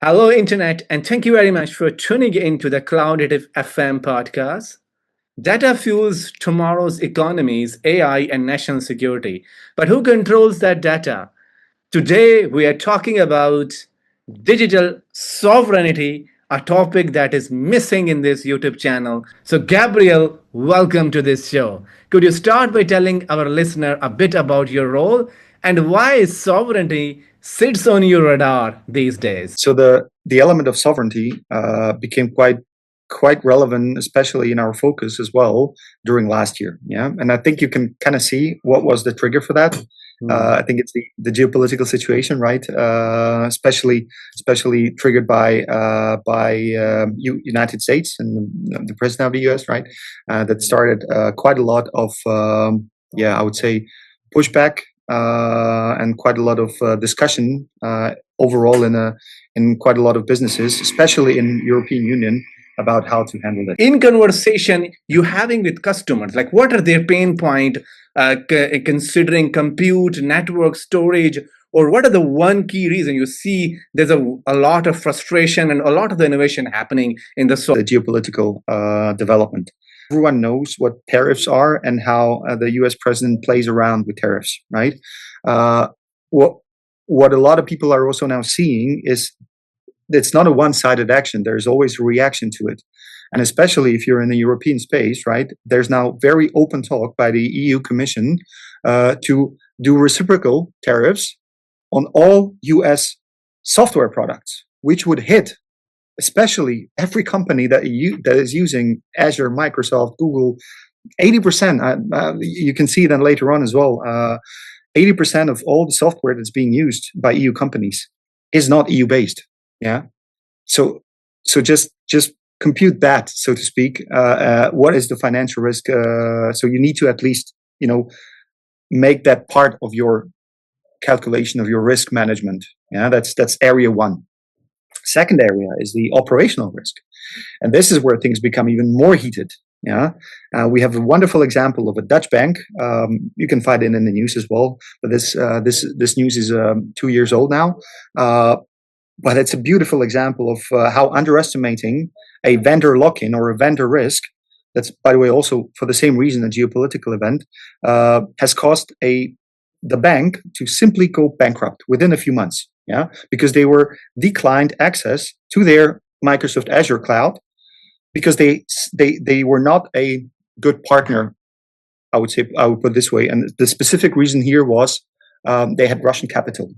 Hello, Internet, and thank you very much for tuning in to the Cloudnative FM podcast. Data fuels tomorrow's economies, AI, and national security. But who controls that data? Today, we are talking about digital sovereignty, a topic that is missing in this YouTube channel. So, Gabriel, welcome to this show. Could you start by telling our listener a bit about your role and why sovereignty sits on your radar these days? So the element of sovereignty became quite relevant, especially in our focus as well during last year. Yeah, and I think you can kind of see what was the trigger for that. I think it's the geopolitical situation, right? Especially triggered by United States and the president of the U.S., right? That started quite a lot of I would say pushback and quite a lot of discussion overall in quite a lot of businesses, especially in European Union, about how to handle it. In conversation you having with customers, like what are their pain point considering compute, network, storage, or what are the one key reason you see there's a lot of frustration and a lot of the innovation happening in the geopolitical development? Everyone knows what tariffs are and how the US president plays around with tariffs, right? What a lot of people are also now seeing is it's not a one-sided action. There's always a reaction to it. And especially if you're in the European space, right, there's now very open talk by the EU Commission to do reciprocal tariffs on all US software products, which would hit especially every company that is using Azure, Microsoft, Google. 80%, you can see that later on as well, 80% of all the software that's being used by EU companies is not EU based. Yeah. So just compute that, so to speak. What is the financial risk? So you need to at least, make that part of your calculation of your risk management. Yeah, that's area one. Second area is the operational risk, and this is where things become even more heated. Yeah, we have a wonderful example of a Dutch bank. You can find it in the news as well. But this news is 2 years old now. But it's a beautiful example of how underestimating a vendor lock-in or a vendor risk. That's, by the way, also for the same reason, a geopolitical event has caused the bank to simply go bankrupt within a few months. Yeah, because they were declined access to their Microsoft Azure cloud because they were not a good partner. I would put it this way, and the specific reason here was they had Russian capital.